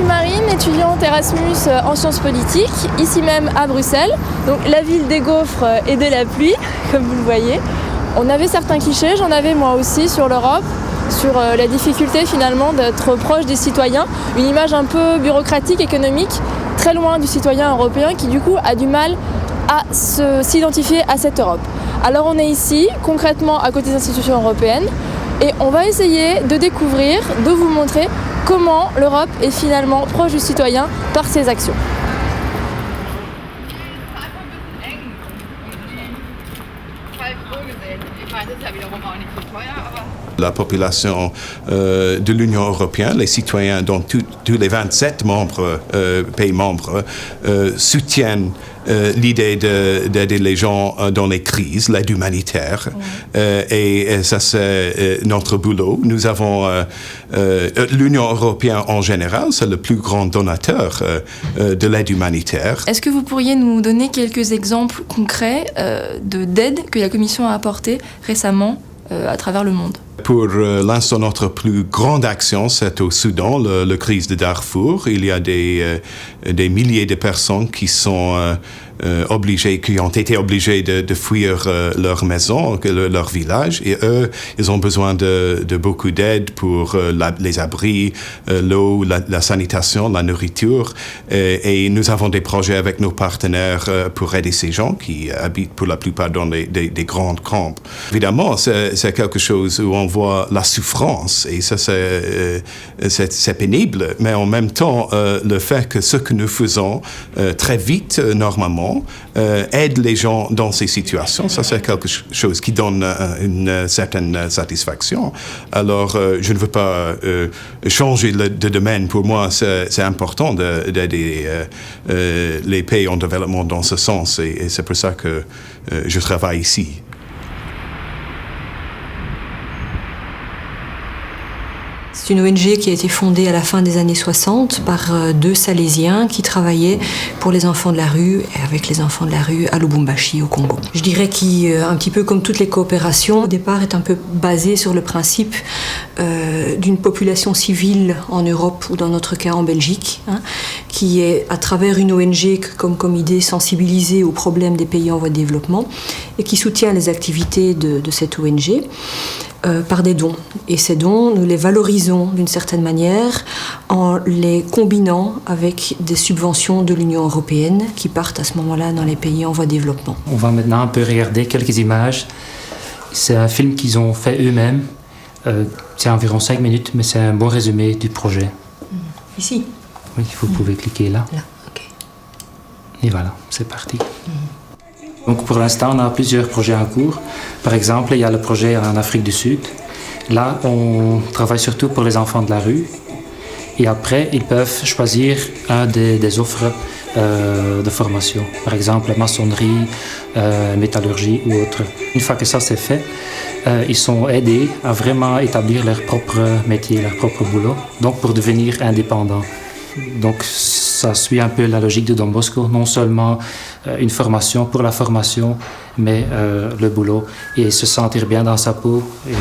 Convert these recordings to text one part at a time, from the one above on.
suis Marine, étudiante Erasmus en sciences politiques, ici même à Bruxelles, donc la ville des gaufres et de la pluie, comme vous le voyez. On avait certains clichés, j'en avais moi aussi sur l'Europe, sur la difficulté finalement d'être proche des citoyens, une image un peu bureaucratique, économique, très loin du citoyen européen qui du coup a du mal à s'identifier à cette Europe. Alors on est ici, concrètement à côté des institutions européennes, et on va essayer de découvrir, de vous montrer comment l'Europe est finalement proche du citoyen par ses actions. La population de l'Union européenne, les citoyens dans tous les 27 pays membres soutiennent l'idée d'aider les gens dans les crises, l'aide humanitaire. Et ça, c'est notre boulot. Nous avons l'Union européenne en général, c'est le plus grand donateur de l'aide humanitaire. Est-ce que vous pourriez nous donner quelques exemples concrets d'aide que la Commission a apportées récemment à travers le monde? Pour l'instant, notre plus grande action, c'est au Soudan, la crise de Darfour. Il y a des milliers de personnes qui sont qui ont été obligées de fuir leur maison, leur village. Et eux, ils ont besoin de beaucoup d'aide pour les abris, l'eau, la sanitation, la nourriture. Et nous avons des projets avec nos partenaires pour aider ces gens qui habitent pour la plupart dans des grandes camps. Évidemment, c'est quelque chose où on voit la souffrance et ça c'est pénible, mais en même temps le fait que ce que nous faisons très vite normalement aide les gens dans ces situations, ça c'est quelque chose qui donne une certaine satisfaction. Alors je ne veux pas changer de domaine. Pour moi c'est important d'aider les pays en développement dans ce sens et c'est pour ça que je travaille ici. C'est une ONG qui a été fondée à la fin des années 60 par deux Salésiens qui travaillaient pour les enfants de la rue et avec les enfants de la rue à Lubumbashi, au Congo. Je dirais qu'un petit peu comme toutes les coopérations, au départ est un peu basée sur le principe d'une population civile en Europe ou dans notre cas en Belgique, qui est à travers une ONG comme idée sensibilisée aux problèmes des pays en voie de développement et qui soutient les activités de cette ONG. Par des dons. Et ces dons, nous les valorisons d'une certaine manière en les combinant avec des subventions de l'Union européenne qui partent à ce moment-là dans les pays en voie de développement. On va maintenant un peu regarder quelques images. C'est un film qu'ils ont fait eux-mêmes. C'est environ 5 minutes, mais c'est un bon résumé du projet. Ici? Oui, vous pouvez cliquer là. Là, ok. Et voilà, c'est parti. Donc pour l'instant, on a plusieurs projets en cours. Par exemple, il y a le projet en Afrique du Sud. Là, on travaille surtout pour les enfants de la rue. Et après, ils peuvent choisir un des offres de formation. Par exemple, maçonnerie, métallurgie ou autre. Une fois que ça c'est fait, ils sont aidés à vraiment établir leur propre métier, leur propre boulot. Donc pour devenir indépendants. Donc ça suit un peu la logique de Don Bosco, non seulement une formation pour la formation, mais le boulot et se sentir bien dans sa peau et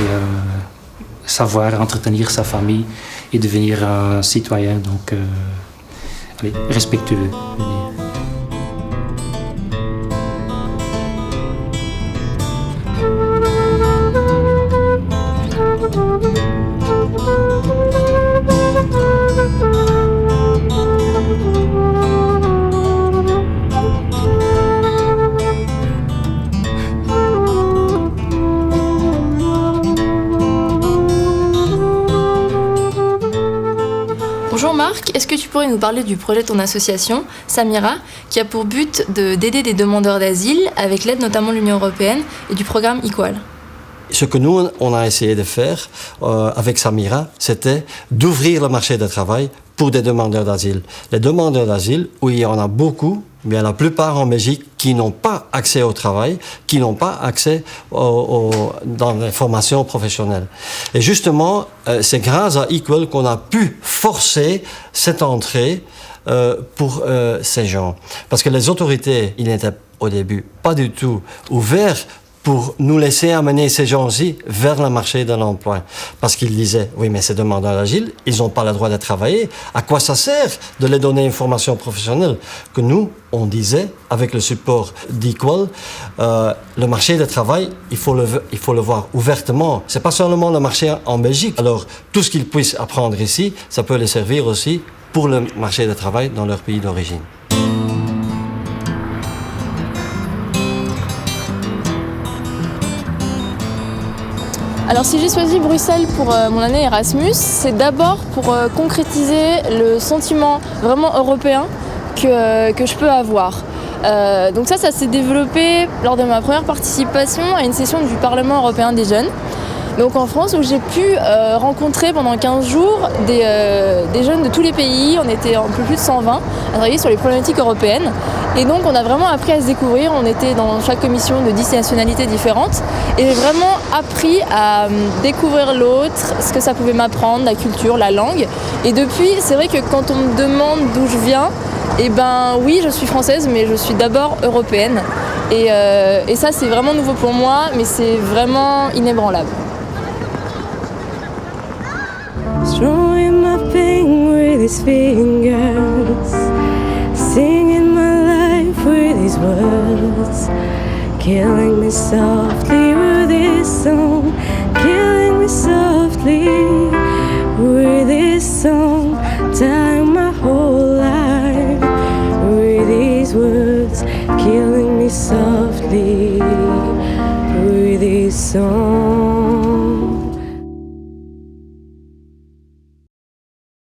savoir entretenir sa famille et devenir un citoyen donc respectueux. Bonjour Marc, est-ce que tu pourrais nous parler du projet de ton association, Samira, qui a pour but d'aider des demandeurs d'asile avec l'aide notamment de l'Union européenne et du programme Equal? Ce que nous, on a essayé de faire avec Samira, c'était d'ouvrir le marché du travail pour des demandeurs d'asile. Les demandeurs d'asile, où il y en a beaucoup, bien la plupart en Belgique, qui n'ont pas accès au travail, qui n'ont pas accès dans les formations professionnelles. Et justement, c'est grâce à Equal qu'on a pu forcer cette entrée pour ces gens. Parce que les autorités, ils n'étaient au début pas du tout ouverts pour nous laisser amener ces gens-ci vers le marché de l'emploi. Parce qu'ils disaient, oui, mais ces demandeurs d'asile, ils n'ont pas le droit de travailler. À quoi ça sert de les donner une formation professionnelle? Que nous, on disait, avec le support d'Equal, le marché du travail, il faut le voir ouvertement. C'est pas seulement le marché en Belgique. Alors, tout ce qu'ils puissent apprendre ici, ça peut les servir aussi pour le marché du travail dans leur pays d'origine. Alors si j'ai choisi Bruxelles pour mon année Erasmus, c'est d'abord pour concrétiser le sentiment vraiment européen que je peux avoir. Donc ça s'est développé lors de ma première participation à une session du Parlement européen des jeunes. Donc en France, où j'ai pu rencontrer pendant 15 jours des jeunes de tous les pays. On était un peu plus de 120 à travailler sur les problématiques européennes. Et donc on a vraiment appris à se découvrir. On était dans chaque commission de 10 nationalités différentes. Et j'ai vraiment appris à découvrir l'autre, ce que ça pouvait m'apprendre, la culture, la langue. Et depuis, c'est vrai que quand on me demande d'où je viens, eh ben oui, je suis française, mais je suis d'abord européenne. Et ça, c'est vraiment nouveau pour moi, mais c'est vraiment inébranlable. Throwing my thing with his fingers, singing my life with his words, killing me softly with his song, killing me softly with his song, dying my whole life with his words, killing me softly with his song.